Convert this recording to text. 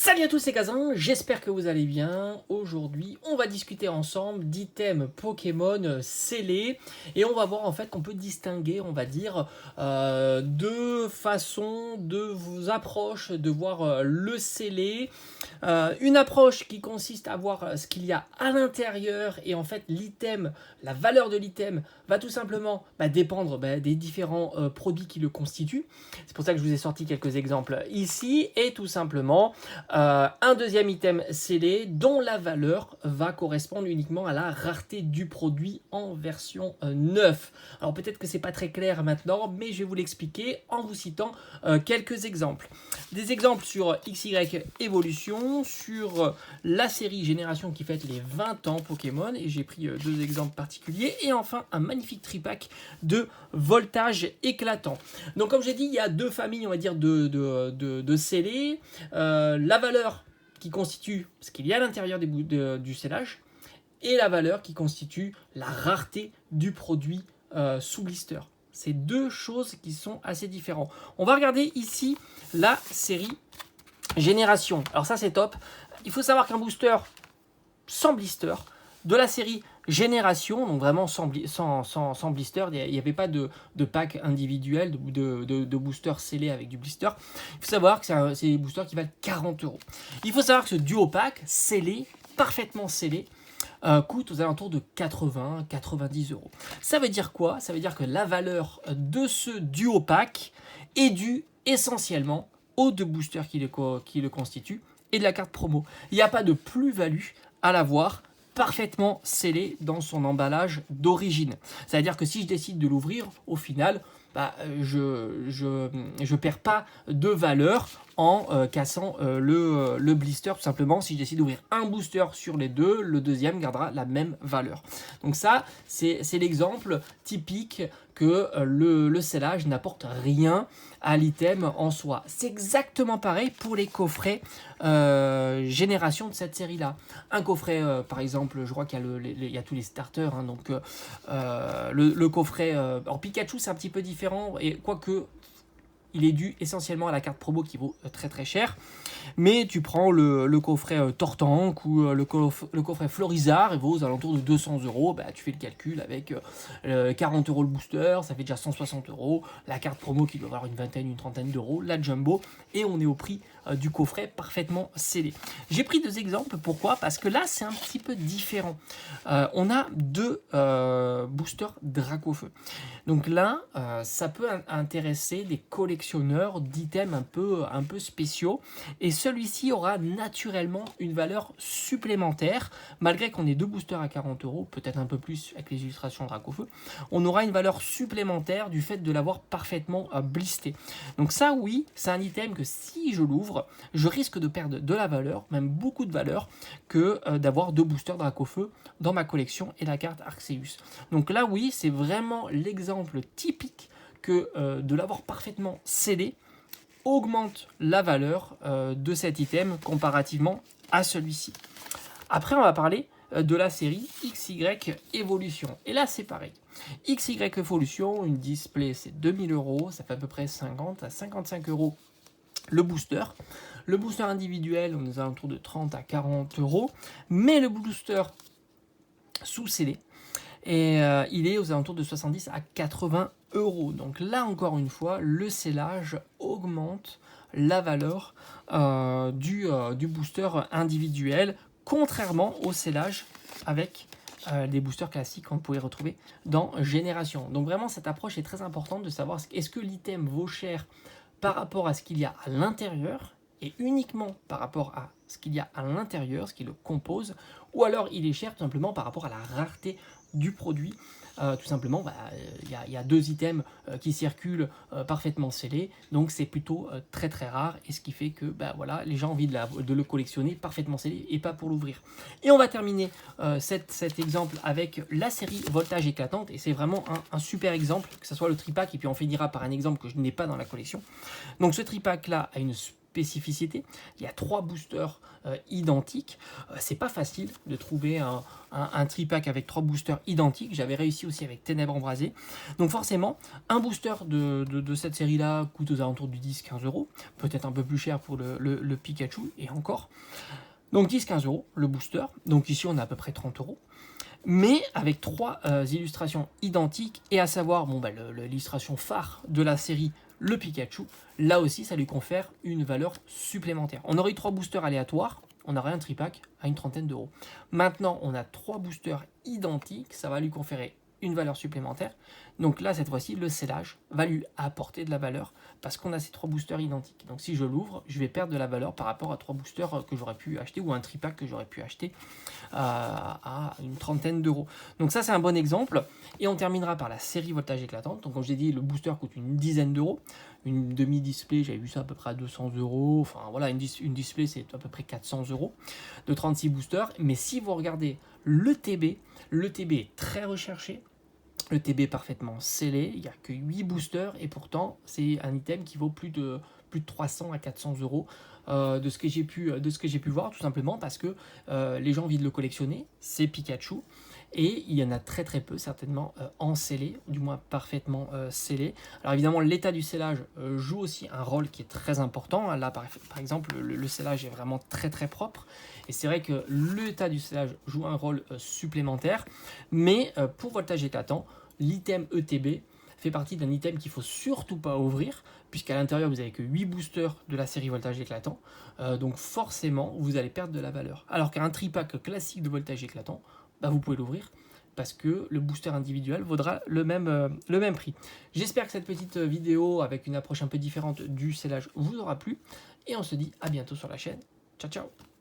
Salut à tous, c'est Kazan, j'espère que vous allez bien. Aujourd'hui, on va discuter ensemble d'items Pokémon scellés et on va voir en fait qu'on peut distinguer, on va dire, deux façons de vous approches de voir le scellé. Une approche qui consiste à voir ce qu'il y a à l'intérieur et en fait l'item, la valeur de l'item va tout simplement dépendre des différents produits qui le constituent. C'est pour ça que je vous ai sorti quelques exemples ici et tout simplement un deuxième item scellé dont la valeur va correspondre uniquement à la rareté du produit en version 9. Alors peut-être que c'est pas très clair maintenant, mais je vais vous l'expliquer en vous citant quelques exemples. Des exemples sur XY Evolution, sur la série Génération qui fête les 20 ans Pokémon, et j'ai pris deux exemples particuliers, et enfin un magnifique tripack de voltage éclatant. Donc comme j'ai dit, il y a deux familles, on va dire, de scellés. La valeur qui constitue ce qu'il y a à l'intérieur du scellage et la valeur qui constitue la rareté du produit sous blister. C'est deux choses qui sont assez différentes. On va regarder ici la série Génération. Alors ça c'est top. Il faut savoir qu'un booster sans blister de la série Génération, donc vraiment sans blister, il n'y avait pas de pack individuel, de booster scellé avec du blister. Il faut savoir que c'est des boosters qui valent 40 €. Il faut savoir que ce duo pack scellé, parfaitement scellé, coûte aux alentours de 80-90 €. Ça veut dire quoi? Ça veut dire que la valeur de ce duo pack est due essentiellement aux deux boosters qui le constituent et de la carte promo. Il n'y a pas de plus-value à l'avoir parfaitement scellé dans son emballage d'origine. C'est-à-dire que si je décide de l'ouvrir, au final, je perds pas de valeur en cassant le blister. Tout simplement, si je décide d'ouvrir un booster sur les deux, le deuxième gardera la même valeur. Donc ça, c'est l'exemple typique que le scellage n'apporte rien à l'item en soi. C'est exactement pareil pour les coffrets génération de cette série-là. Un coffret, par exemple, je crois qu'il y a tous les starters, hein, donc le coffret en Pikachu, c'est un petit peu différent, et quoique il est dû essentiellement à la carte promo qui vaut très très cher. Mais tu prends le coffret Tortank ou le coffret Florizard, il vaut aux alentours de 200 €. Tu fais le calcul avec 40 € le booster, ça fait déjà 160 €. La carte promo qui doit avoir une vingtaine, une trentaine d'euros, la jumbo, et on est au prix du coffret parfaitement scellé. J'ai pris deux exemples, pourquoi? Parce que là c'est un petit peu différent. On a deux boosters Dracofeu. Donc là, ça peut intéresser des collectionneurs d'items un peu spéciaux. Et celui-ci aura naturellement une valeur supplémentaire, malgré qu'on ait deux boosters à 40 €, peut-être un peu plus avec les illustrations Dracofeu. On aura une valeur supplémentaire du fait de l'avoir parfaitement blisté. Donc ça, oui, c'est un item que si je l'ouvre, je risque de perdre de la valeur, même beaucoup de valeur, que d'avoir deux boosters Dracofeu dans ma collection et la carte Arceus. Donc là, oui, c'est vraiment l'exemple typique que de l'avoir parfaitement scellé augmente la valeur de cet item comparativement à celui-ci. Après, on va parler de la série XY Evolution. Et là, c'est pareil. XY Evolution, une display, c'est 2000 €, ça fait à peu près 50 à 55 € le booster. Le booster individuel, on est aux alentours de 30 à 40 €, mais le booster sous scellé, et il est aux alentours de 70 à 80 €. Donc là, encore une fois, le scellage augmente la valeur du booster individuel, contrairement au scellage avec des boosters classiques qu'on pourrait retrouver dans Génération. Donc vraiment, cette approche est très importante de savoir est-ce que l'item vaut cher par rapport à ce qu'il y a à l'intérieur, et uniquement par rapport à ce qu'il y a à l'intérieur, ce qui le compose, ou alors il est cher tout simplement par rapport à la rareté du produit. Tout simplement, il y a deux items qui circulent parfaitement scellés, donc c'est plutôt très très rare, et ce qui fait que voilà, les gens ont envie de le collectionner parfaitement scellé et pas pour l'ouvrir. Et on va terminer cet exemple avec la série Voltage éclatante, et c'est vraiment un super exemple, que ce soit le tripack, et puis on finira par un exemple que je n'ai pas dans la collection. Donc ce tripack là a une spécificité. Il y a 3 boosters identiques. C'est pas facile de trouver un tripack avec 3 boosters identiques. J'avais réussi aussi avec Ténèbres Embrasées. Donc forcément, un booster de cette série-là coûte aux alentours du 10-15 euros. Peut-être un peu plus cher pour le Pikachu, et encore. Donc 10-15 euros le booster. Donc ici, on a à peu près 30 euros. Mais avec 3 illustrations identiques, et à savoir l'illustration phare de la série, le Pikachu, là aussi ça lui confère une valeur supplémentaire. On aurait eu 3 boosters aléatoires, on aurait un tripack à une trentaine d'euros. Maintenant on a 3 boosters identiques, ça va lui conférer une valeur supplémentaire. Donc là, cette fois-ci, le scellage va lui apporter de la valeur parce qu'on a ces 3 boosters identiques. Donc si je l'ouvre, je vais perdre de la valeur par rapport à 3 boosters que j'aurais pu acheter ou un tripack que j'aurais pu acheter à une trentaine d'euros. Donc ça, c'est un bon exemple. Et on terminera par la série voltage éclatante. Donc comme je l'ai dit, le booster coûte une dizaine d'euros. Une demi-display, j'avais vu ça à peu près à 200 euros. Enfin voilà, une display, c'est à peu près 400 euros de 36 boosters. Mais si vous regardez le TB est très recherché. Le TB est parfaitement scellé, il n'y a que 8 boosters et pourtant c'est un item qui vaut plus de 300 à 400 euros de ce que j'ai pu voir, tout simplement parce que les gens ont envie de le collectionner, c'est Pikachu, et il y en a très très peu certainement en scellé, du moins parfaitement scellé. Alors évidemment l'état du scellage joue aussi un rôle qui est très important. Là par exemple le scellage est vraiment très très propre, et c'est vrai que l'état du scellage joue un rôle supplémentaire, mais pour voltage éclatant, l'item ETB fait partie d'un item qu'il ne faut surtout pas ouvrir, puisqu'à l'intérieur vous n'avez que 8 boosters de la série voltage éclatant, donc forcément vous allez perdre de la valeur. Alors qu'un tripack classique de voltage éclatant, vous pouvez l'ouvrir parce que le booster individuel vaudra le même prix. J'espère que cette petite vidéo avec une approche un peu différente du scellage vous aura plu, et on se dit à bientôt sur la chaîne. Ciao ciao.